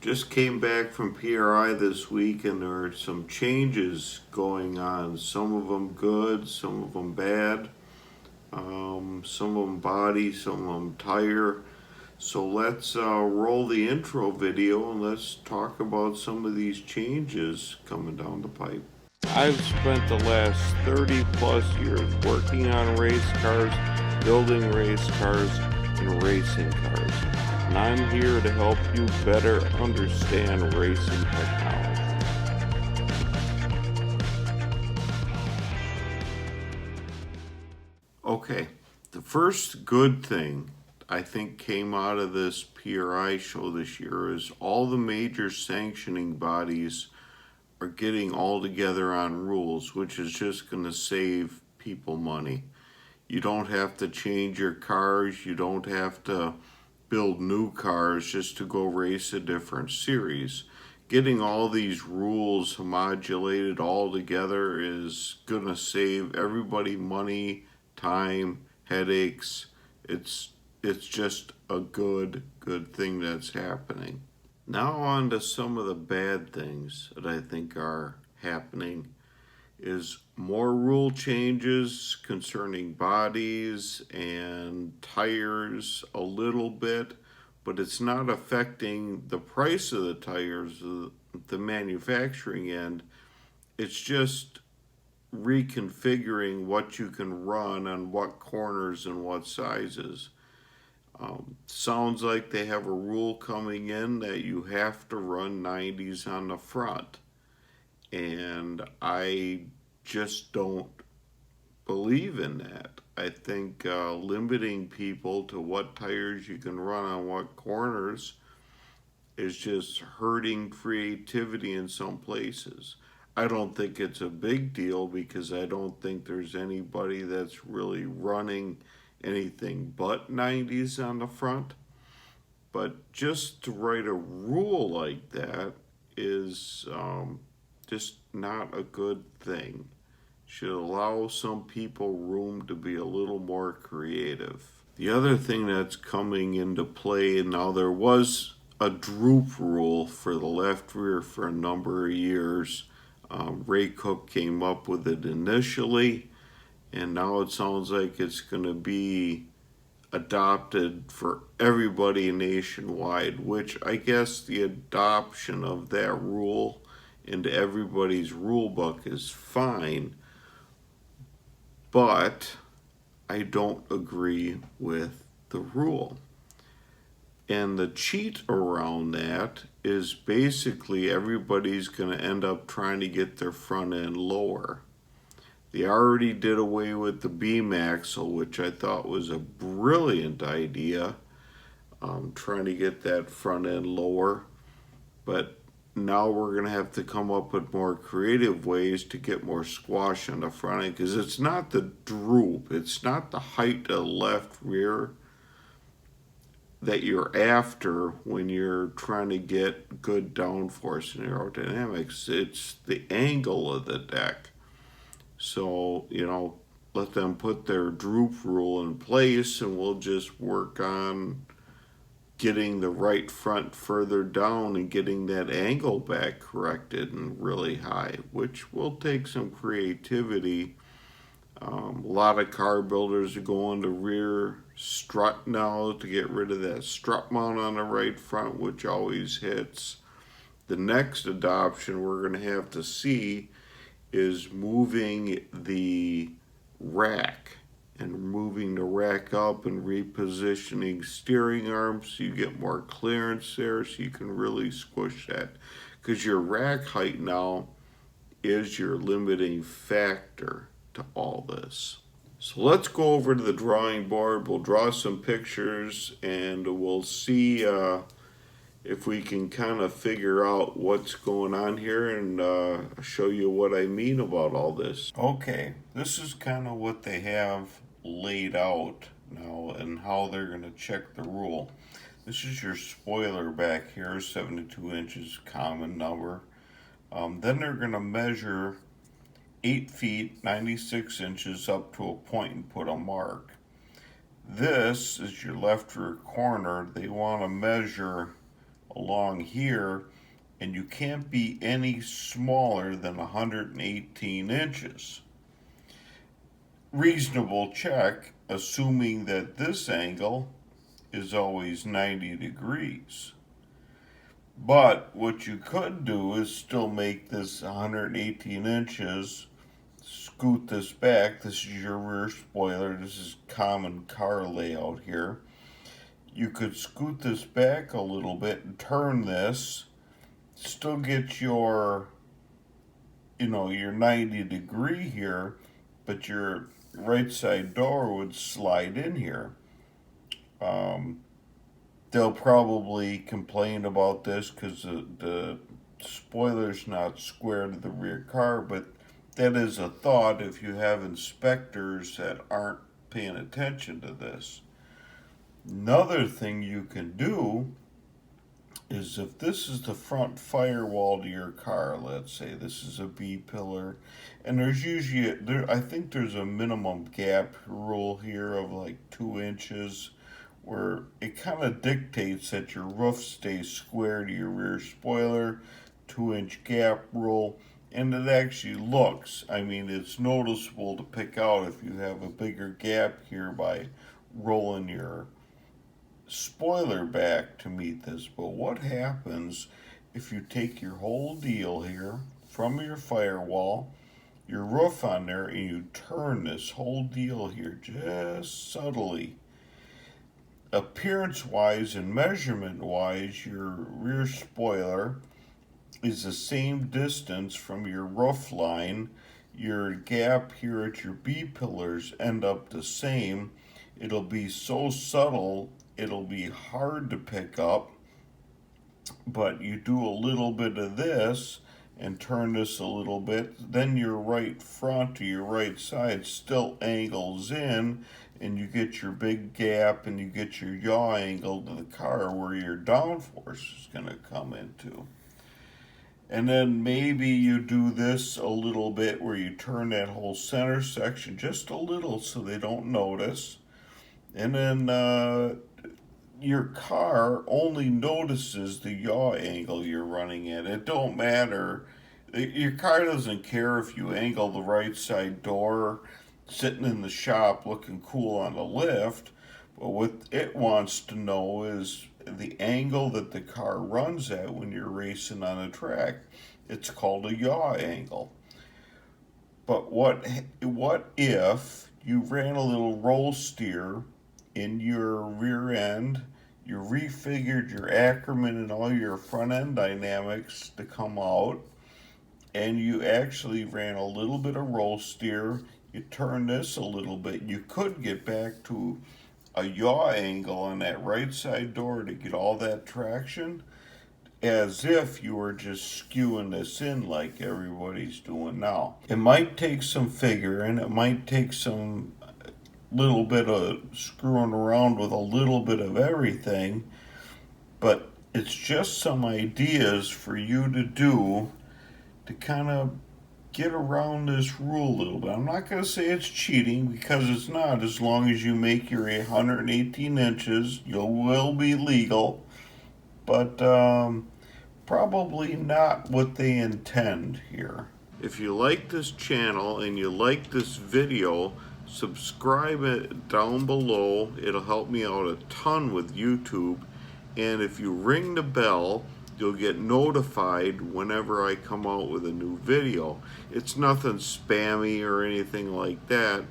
Just came back from PRI this week and there are some changes going on. Some of them good, some of them bad, some of them body, some of them tire. So let's roll the intro video and let's talk about some of these changes coming down the pipe. I've spent the last 30 plus years working on race cars, building race cars, and racing cars. And I'm here to help you better understand racing technology. Okay, the first good thing I think came out of this PRI show this year is all the major sanctioning bodies are getting all together on rules, which is just going to save people money. You don't have to change your cars, you don't have to build new cars just to go race a different series. Getting all these rules homogelated all together is going to save everybody money, time, headaches. It's just a good thing that's happening. Now on to some of the bad things that I think are happening is more rule changes concerning bodies and tires a little bit, but it's not affecting the price of the tires, the manufacturing end. It's just reconfiguring what you can run on what corners and what sizes. Sounds like they have a rule coming in that you have to run 90s on the front. And I just don't believe in that. I think limiting people to what tires you can run on what corners is just hurting creativity in some places. I don't think it's a big deal because I don't think there's anybody that's really running anything but 90s on the front. But just to write a rule like that is just not a good thing. Should allow some people room to be a little more creative. The other thing that's coming into play, now there was a drupe rule for the left rear for a number of years. Ray Cook came up with it initially, and now it sounds like it's going to be adopted for everybody nationwide, which I guess the adoption of that rule into everybody's rule book is fine, but I don't agree with the rule. And the cheat around that is basically everybody's going to end up trying to get their front end lower. They already did away with the beam axle, which I thought was a brilliant idea, trying to get that front end lower. But now we're going to have to come up with more creative ways to get more squash on the front end, because it's not the droop, it's not the height of the left rear that you're after when you're trying to get good downforce and aerodynamics. It's the angle of the deck. So, let them put their droop rule in place and we'll just work on getting the right front further down and getting that angle back corrected and really high, which will take some creativity. A lot of car builders are going to rear strut now to get rid of that strut mount on the right front, which always hits. The next adoption we're going to have to see is moving the rack and moving the rack up and repositioning steering arms so you get more clearance there so you can really squish that, because your rack height now is your limiting factor to all this. So let's go over to the drawing board. We'll draw some pictures and we'll see if we can kind of figure out what's going on here and show you what I mean about all this. Okay, this is kind of what they have laid out now and how they're going to check the rule. This is your spoiler back here, 72 inches, common number. Then they're going to measure 8 feet, 96 inches up to a point and put a mark. This is your left rear corner. They want to measure along here, and you can't be any smaller than 118 inches. Reasonable check, assuming that this angle is always 90 degrees. But what you could do is still make this 118 inches, scoot this back. This is your rear spoiler. This is common car layout here. You could scoot this back a little bit and turn this, still get your, your 90 degree here, but your right side door would slide in here. They'll probably complain about this because the spoiler's not square to the rear car, but that is a thought if you have inspectors that aren't paying attention to this. Another thing you can do is if this is the front firewall to your car, let's say this is a B-pillar, and there's usually, I think there's a minimum gap rule here of like 2 inches, where it kind of dictates that your roof stays square to your rear spoiler, 2-inch gap rule, and it actually looks, it's noticeable to pick out if you have a bigger gap here by rolling your spoiler back to meet this. But what happens if you take your whole deal here from your firewall, your roof on there, and you turn this whole deal here just subtly? Appearance-wise and measurement-wise, your rear spoiler is the same distance from your roof line. Your gap here at your B-pillars end up the same. It'll be so subtle, it'll be hard to pick up, but you do a little bit of this and turn this a little bit, then your right front to your right side still angles in, and you get your big gap and you get your yaw angle to the car where your downforce is going to come into. And then maybe you do this a little bit where you turn that whole center section just a little so they don't notice. And then your car only notices the yaw angle you're running at. It don't matter. Your car doesn't care if you angle the right side door sitting in the shop looking cool on the lift, but what it wants to know is the angle that the car runs at when you're racing on a track. It's called a yaw angle. But what if you ran a little roll steer in your rear end, you refigured your Ackerman and all your front end dynamics to come out, and you actually ran a little bit of roll steer, you turn this a little bit, you could get back to a yaw angle on that right side door to get all that traction, as if you were just skewing this in like everybody's doing now. It might take some figuring, it might take some little bit of screwing around with a little bit of everything, but it's just some ideas for you to do to kind of get around this rule a little bit. I'm not going to say it's cheating, because it's not. As long as you make your 118 inches, you will be legal, but probably not what they intend here. If you like this channel and you like this video, subscribe it down below. It'll help me out a ton with YouTube. And if you ring the bell, you'll get notified whenever I come out with a new video. It's nothing spammy or anything like that.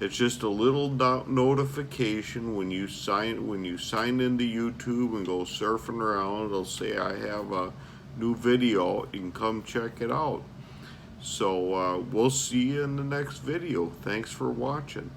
It's just a little notification when you sign into YouTube and go surfing around. It'll say I have a new video. You can come check it out. So we'll see you in the next video. Thanks for watching.